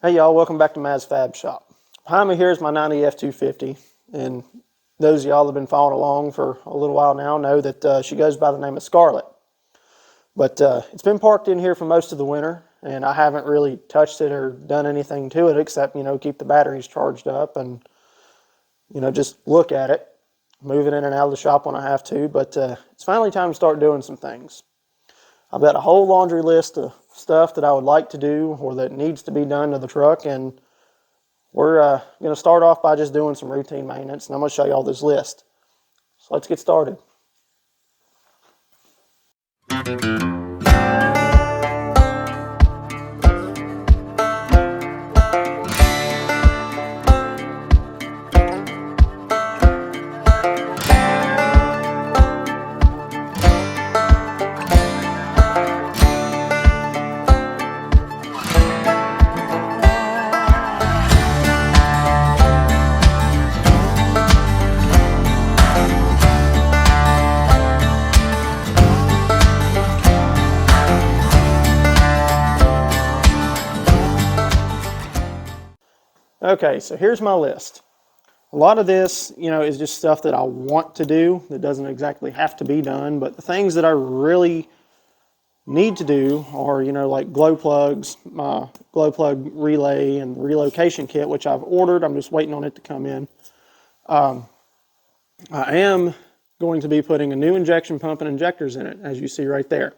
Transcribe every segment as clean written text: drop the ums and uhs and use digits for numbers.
Hey y'all, welcome back to Maz's Fab Shop. Behind me here is my 90 F250, and those of y'all that have been following along for a little while now know that she goes by the name of Scarlett. But it's been parked in here for most of the winter, and I haven't really touched it or done anything to it except, keep the batteries charged up and, just look at it, move it in and out of the shop when I have to. But it's finally time to start doing some things. I've got a whole laundry list of stuff that I would like to do or that needs to be done to the truck, and we're going to start off by just doing some routine maintenance, and I'm going to show you all this list. So let's get started. Okay, so here's my list. A lot of this, is just stuff that I want to do that doesn't exactly have to be done, but the things that I really need to do are, like glow plugs, my glow plug relay and relocation kit, which I've ordered. I'm just waiting on it to come in. I am going to be putting a new injection pump and injectors in it, as you see right there.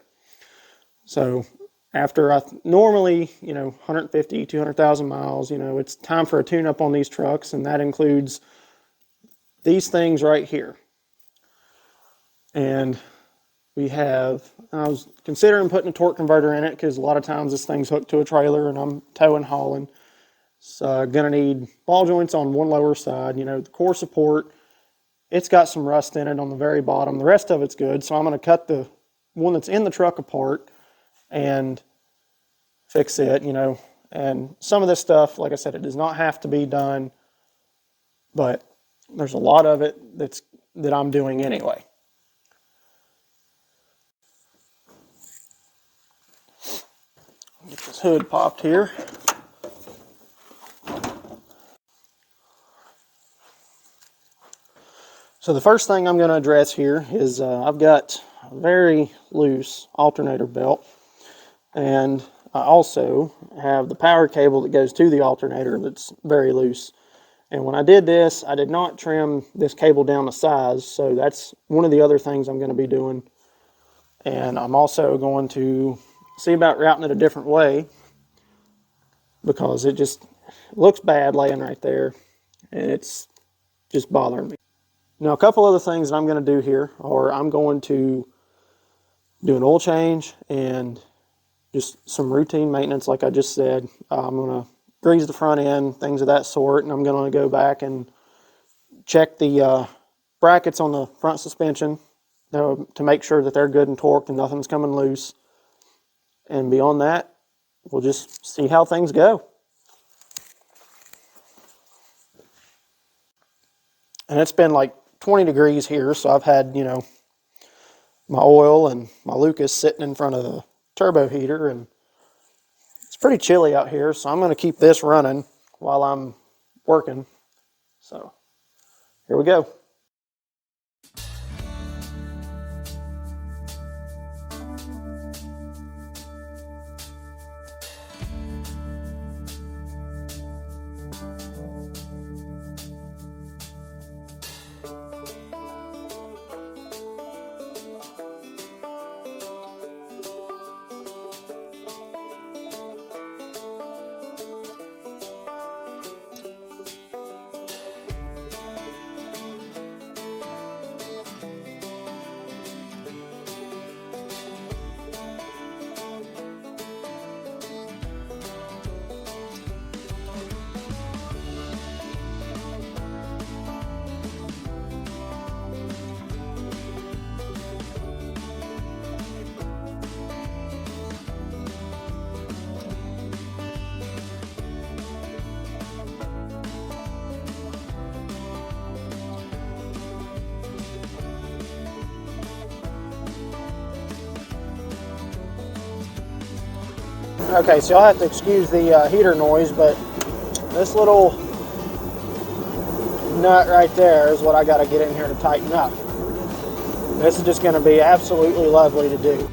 So after normally, 150, 200,000 miles, it's time for a tune-up on these trucks, and that includes these things right here. And I was considering putting a torque converter in it because a lot of times this thing's hooked to a trailer and I'm towing, hauling. So gonna need ball joints on one lower side, the core support. It's got some rust in it on the very bottom. The rest of it's good, so I'm gonna cut the one that's in the truck apart and fix it, and some of this stuff, like I said, it does not have to be done, but there's a lot of it that I'm doing anyway. Get this hood popped here. So the first thing I'm going to address here is I've got a very loose alternator belt, and I also have the power cable that goes to the alternator that's very loose. And when I did this, I did not trim this cable down to size, so that's one of the other things I'm going to be doing. And I'm also going to see about routing it a different way because it just looks bad laying right there, and it's just bothering me. Now, a couple other things that I'm going to do here are I'm going to do an oil change and just some routine maintenance, like I just said. I'm going to grease the front end, things of that sort, and I'm going to go back and check the brackets on the front suspension to make sure that they're good and torqued and nothing's coming loose. And beyond that, we'll just see how things go. And it's been like 20 degrees here, so I've had, my oil and my Lucas sitting in front of the turbo heater, and it's pretty chilly out here, so I'm going to keep this running while I'm working. So here we go. Okay, so you'll have to excuse the heater noise, but this little nut right there is what I got to get in here to tighten up. This is just going to be absolutely lovely to do.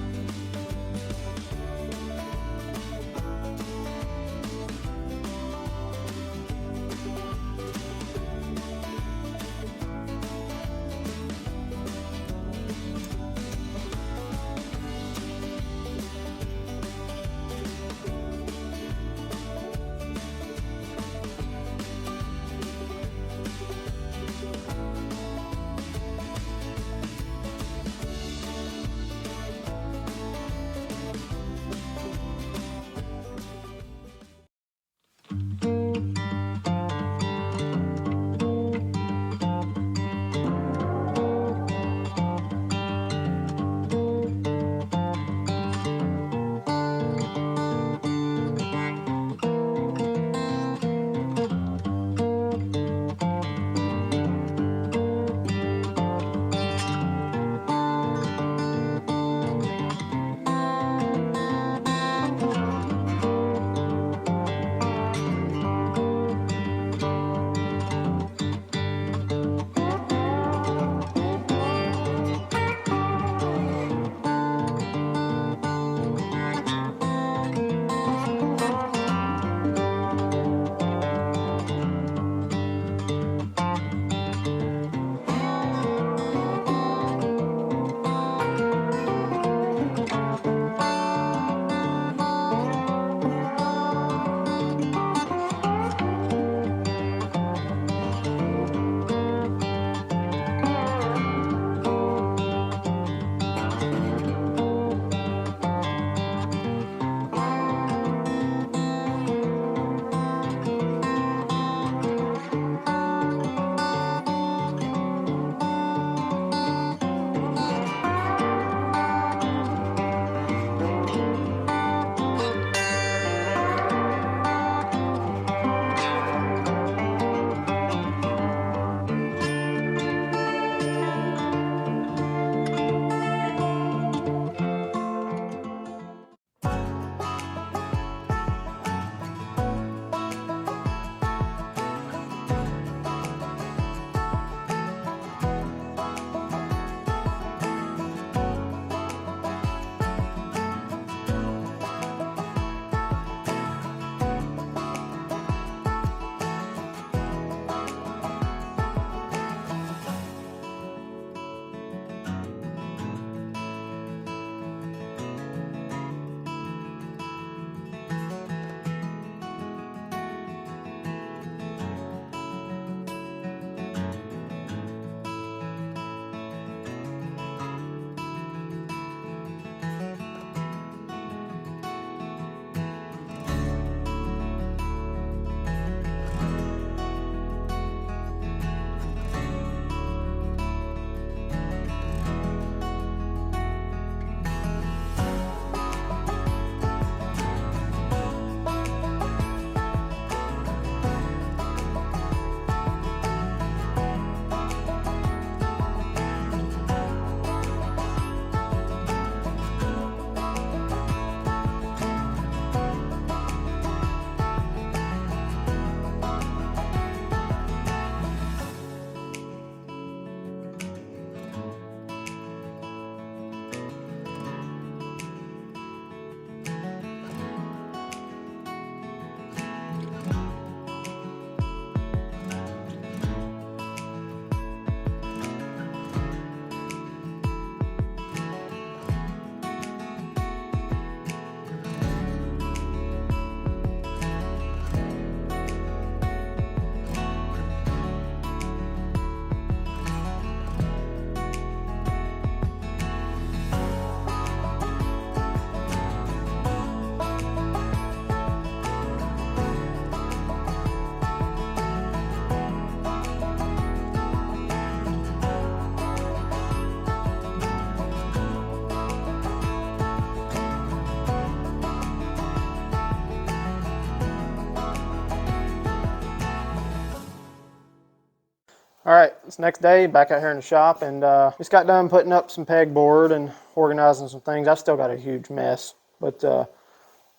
All right, it's next day, back out here in the shop, and just got done putting up some pegboard and organizing some things. I've still got a huge mess, but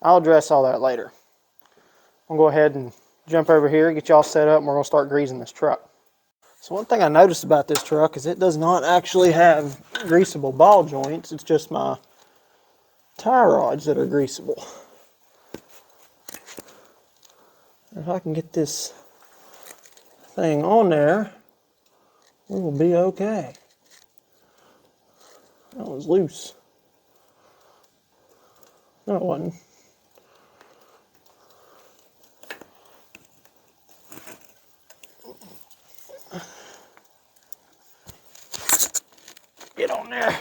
I'll address all that later. I'll go ahead and jump over here, get y'all set up, and we're going to start greasing this truck. So one thing I noticed about this truck is it does not actually have greasable ball joints. It's just my tie rods that are greasable. If I can get this thing on there, we will be okay. That was loose. No, it wasn't. Get on there.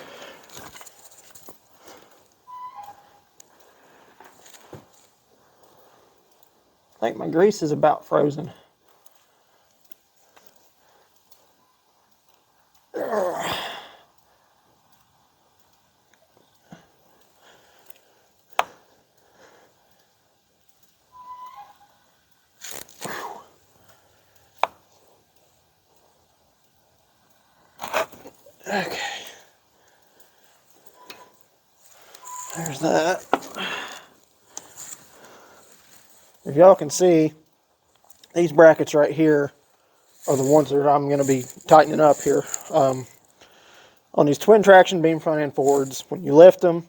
I think my grease is about frozen. Okay. There's that. If y'all can see, these brackets right here are the ones that I'm going to be tightening up here. On these twin traction beam front end Fords, when you lift them,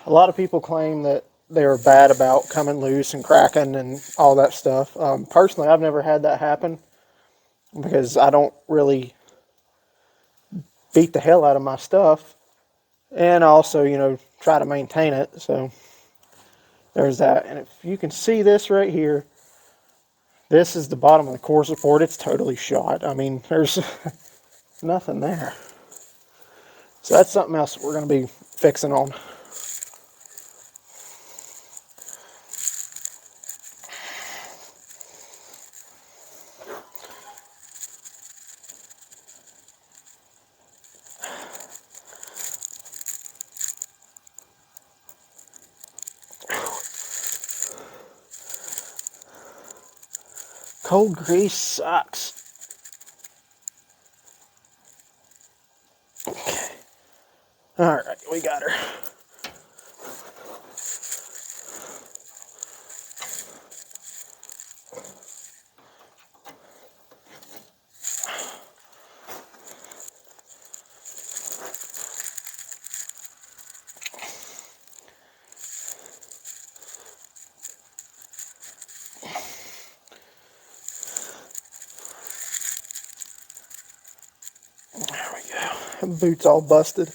a lot of people claim that they're bad about coming loose and cracking and all that stuff. Personally, I've never had that happen because I don't really beat the hell out of my stuff, and also, you know, try to maintain it. So there's that. And if you can see this right here, this is the bottom of the core support. It's totally shot. I mean, there's nothing there. So that's something else that we're going to be fixing on. Cold grease sucks. Okay. All right, we got her. There we go. Boot's all busted.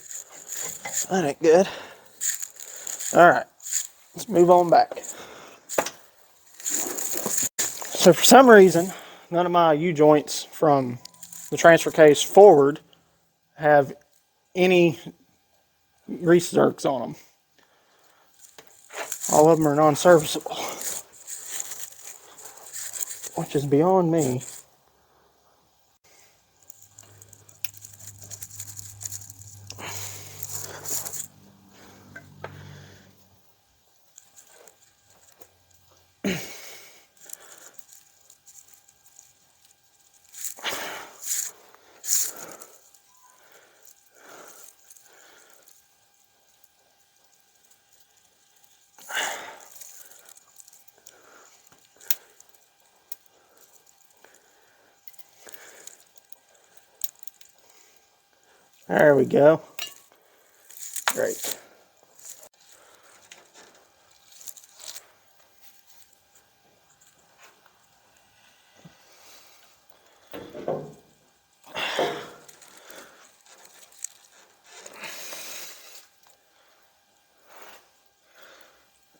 That ain't good. All right, let's move on back. So for some reason, none of my U-joints from the transfer case forward have any grease zerks on them. All of them are non-serviceable, which is beyond me. There we go. Great.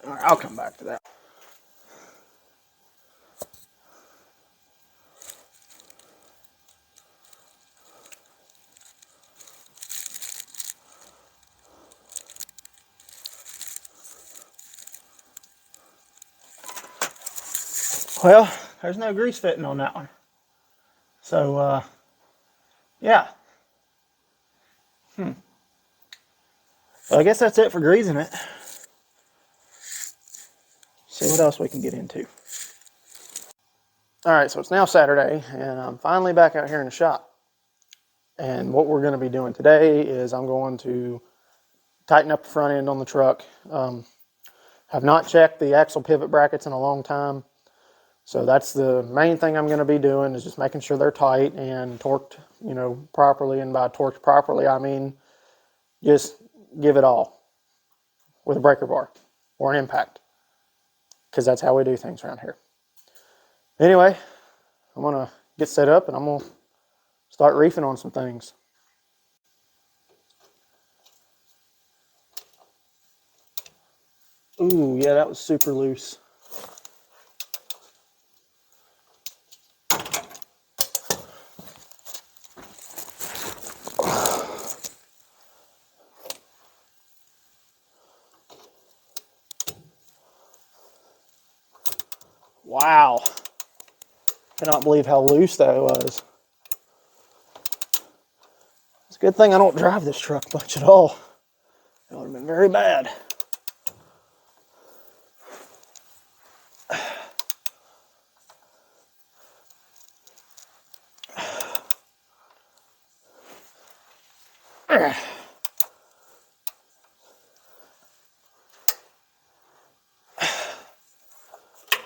All right, I'll come back to that. Well, there's no grease fitting on that one. So, yeah. Well, I guess that's it for greasing it. See what else we can get into. All right, so it's now Saturday, and I'm finally back out here in the shop. And what we're going to be doing today is I'm going to tighten up the front end on the truck. Have not checked the axle pivot brackets in a long time. So that's the main thing I'm going to be doing, is just making sure they're tight and torqued, you know, properly. And by torqued properly, I mean just give it all with a breaker bar or an impact, because that's how we do things around here. Anyway, I'm going to get set up and I'm going to start reefing on some things. Ooh, yeah, that was super loose. Wow. Cannot believe how loose that was. It's a good thing I don't drive this truck much at all. That would have been very bad.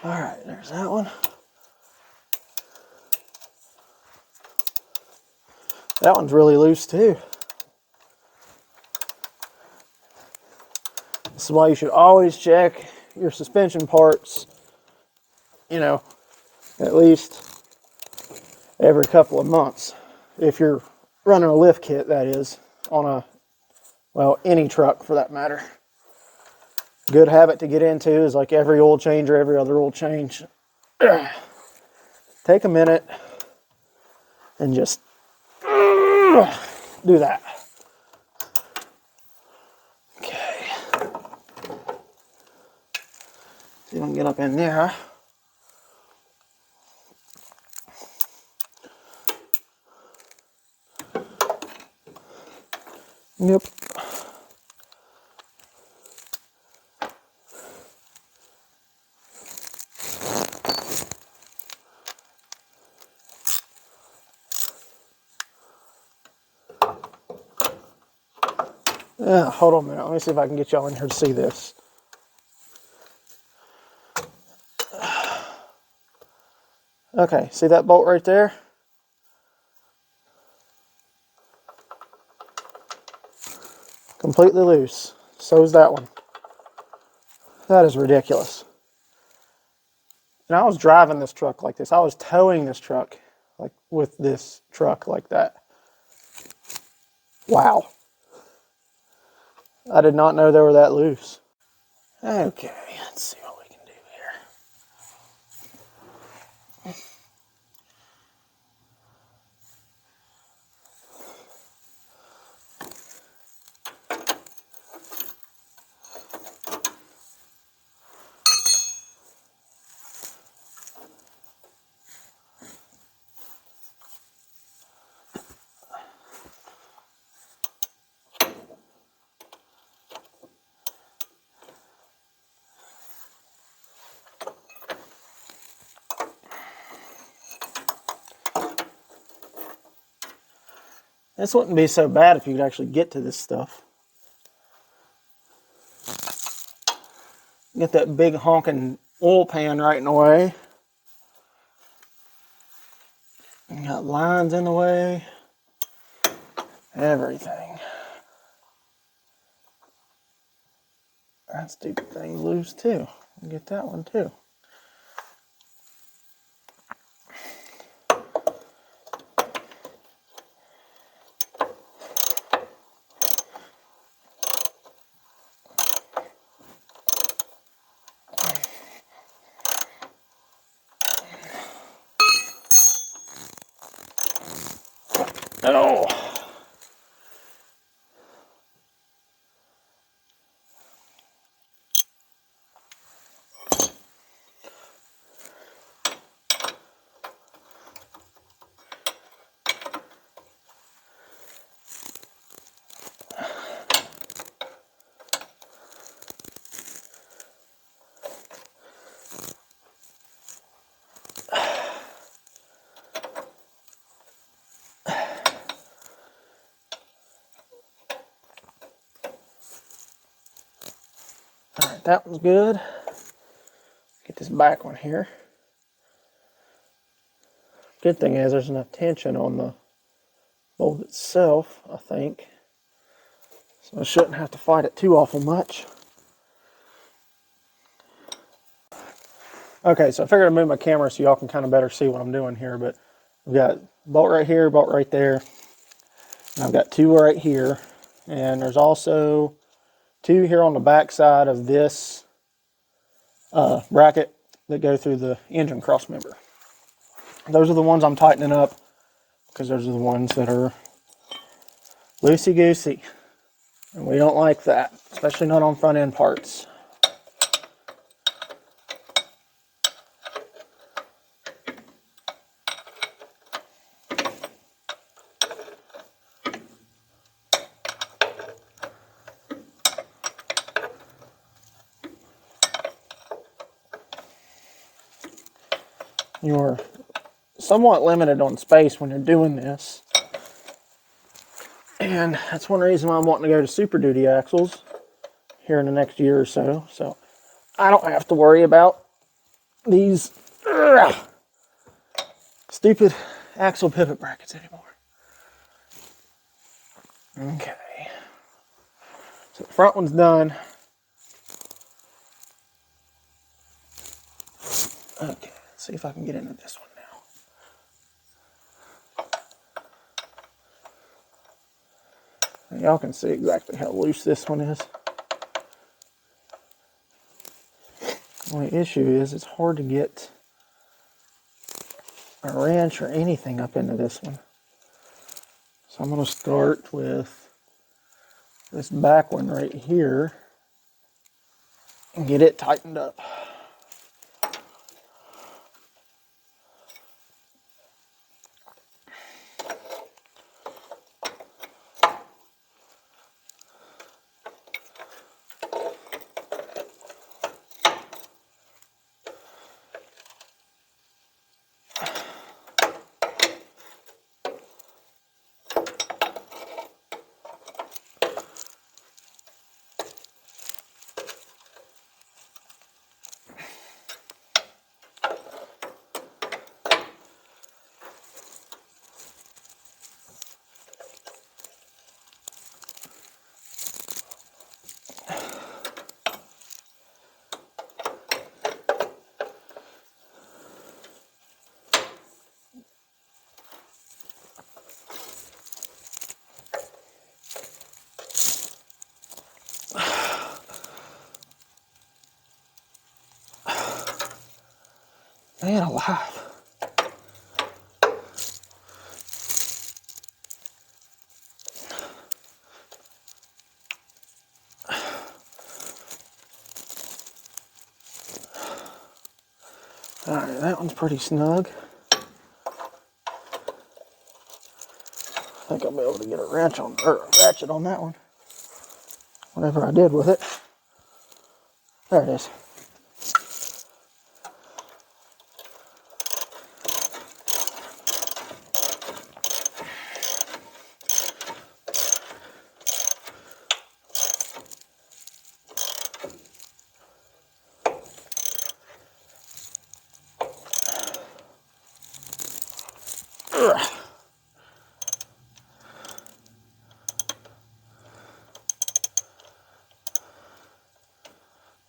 All right, there's that one. That one's really loose too. This is why you should always check your suspension parts, you know, at least every couple of months. If you're running a lift kit, that is, on a, well, any truck for that matter. Good habit to get into is like every oil change or every other oil change. Take a minute and just do that. Okay. See if I can get up in there. Yep. Hold on a minute. Let me see if I can get y'all in here to see this. Okay, see that bolt right there? Completely loose. So is that one. That is ridiculous. And I was driving this truck like this. I was towing this truck like with this truck like that. Wow. I did not know they were that loose. Okay, let's see what we can do here. This wouldn't be so bad if you could actually get to this stuff. Get that big honking oil pan right in the way. You got lines in the way. Everything. That stupid thing's loose too. Get that one too. Oh. right, that one's good. Get this back one here. Good thing is there's enough tension on the bolt itself, I think. So I shouldn't have to fight it too awful much. Okay, so I figured I'd move my camera so y'all can kind of better see what I'm doing here, but I've got bolt right here, bolt right there, and I've got two right here, and there's also two here on the back side of this bracket that go through the engine cross member. Those are the ones I'm tightening up because those are the ones that are loosey-goosey, and we don't like that, especially not on front end parts. You're somewhat limited on space when you're doing this, and that's one reason why I'm wanting to go to Super Duty axles here in the next year or so, so I don't have to worry about these stupid axle pivot brackets anymore. Okay, so the front one's done. Okay, let's see if I can get into this one now. Y'all can see exactly how loose this one is. The only issue is it's hard to get a wrench or anything up into this one. So I'm going to start with this back one right here and get it tightened up. Man alive. Alright, that one's pretty snug. I think I'll be able to get a wrench on, or a ratchet on that one. Whatever I did with it. There it is.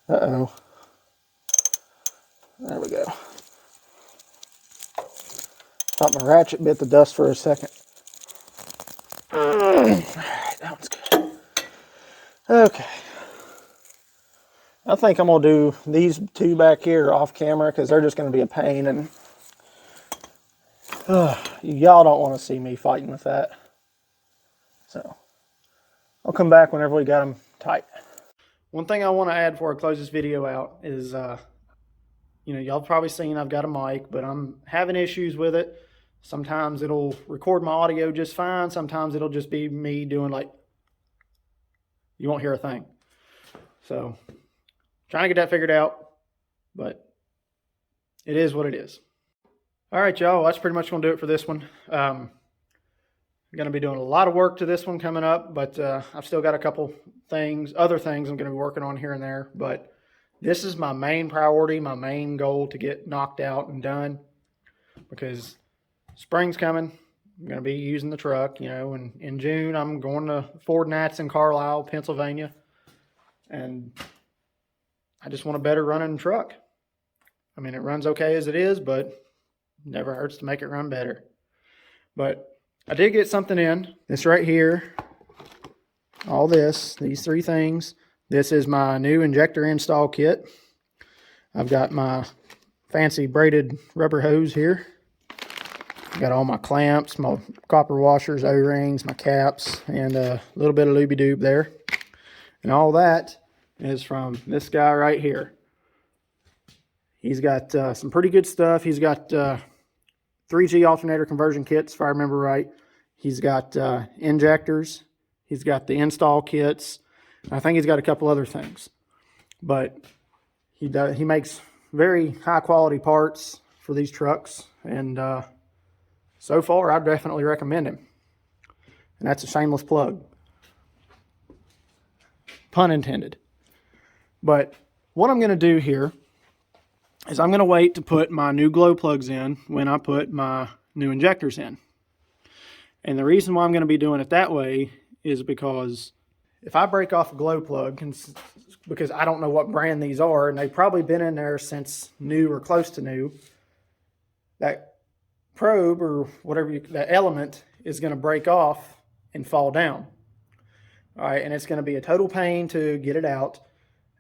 Uh-oh. There we go. Thought my ratchet bit the dust for a second. Alright, that one's good. Okay. I think I'm going to do these two back here off camera because they're just going to be a pain, and y'all don't want to see me fighting with that. So I'll come back whenever we got them tight. One thing I want to add before I close this video out is, you know, y'all probably seen I've got a mic, but I'm having issues with it. Sometimes it'll record my audio just fine. Sometimes it'll just be me doing like, you won't hear a thing. So trying to get that figured out, but it is what it is. All right, y'all, that's pretty much going to do it for this one. I'm going to be doing a lot of work to this one coming up, but I've still got a couple things, other things I'm going to be working on here and there. But this is my main priority, my main goal to get knocked out and done, because spring's coming. I'm going to be using the truck, you know, and in June I'm going to Ford Nats in Carlisle, Pennsylvania, and I just want a better running truck. I mean, it runs okay as it is, but never hurts to make it run better. But I did get something in. This right here, all this, these three things. This is my new injector install kit. I've got my fancy braided rubber hose here. Got all my clamps, my copper washers, O-rings, my caps, and a little bit of looby-doob there. And all that is from this guy right here. He's got some pretty good stuff. He's got 3G alternator conversion kits, if I remember right. He's got injectors. He's got the install kits. I think he's got a couple other things. But he makes very high-quality parts for these trucks, and so far, I definitely recommend him. And that's a shameless plug. Pun intended. But what I'm going to do here is I'm going to wait to put my new glow plugs in when I put my new injectors in. And the reason why I'm going to be doing it that way is because if I break off a glow plug, because I don't know what brand these are, and they've probably been in there since new or close to new, that probe or whatever, that element is going to break off and fall down. All right, and it's going to be a total pain to get it out.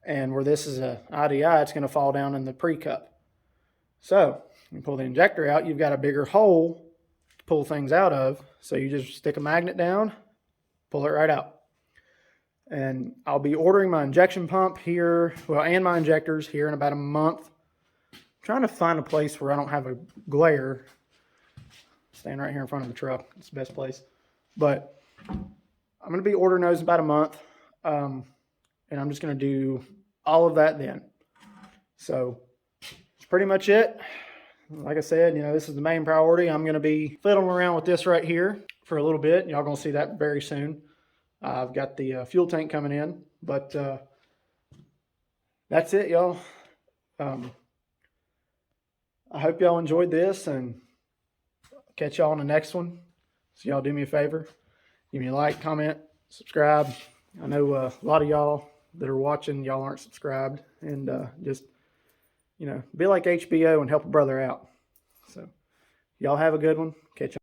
And where this is a IDI, it's going to fall down in the pre-cup. So you pull the injector out, you've got a bigger hole to pull things out of. So you just stick a magnet down, pull it right out. And I'll be ordering my injection pump here, well, and my injectors here in about a month. I'm trying to find a place where I don't have a glare. Staying right here in front of the truck. It's the best place. But I'm going to be ordering those in about a month. And I'm just going to do all of that then. So that's pretty much it. Like I said, you know, this is the main priority. I'm going to be fiddling around with this right here for a little bit. Y'all going to see that very soon. I've got the fuel tank coming in. But that's it, y'all. I hope y'all enjoyed this, and catch y'all on the next one. So y'all do me a favor. Give me a like, comment, subscribe. I know a lot of y'all that are watching, y'all aren't subscribed. And just, you know, be like HBO and help a brother out. So y'all have a good one. Catch y'all.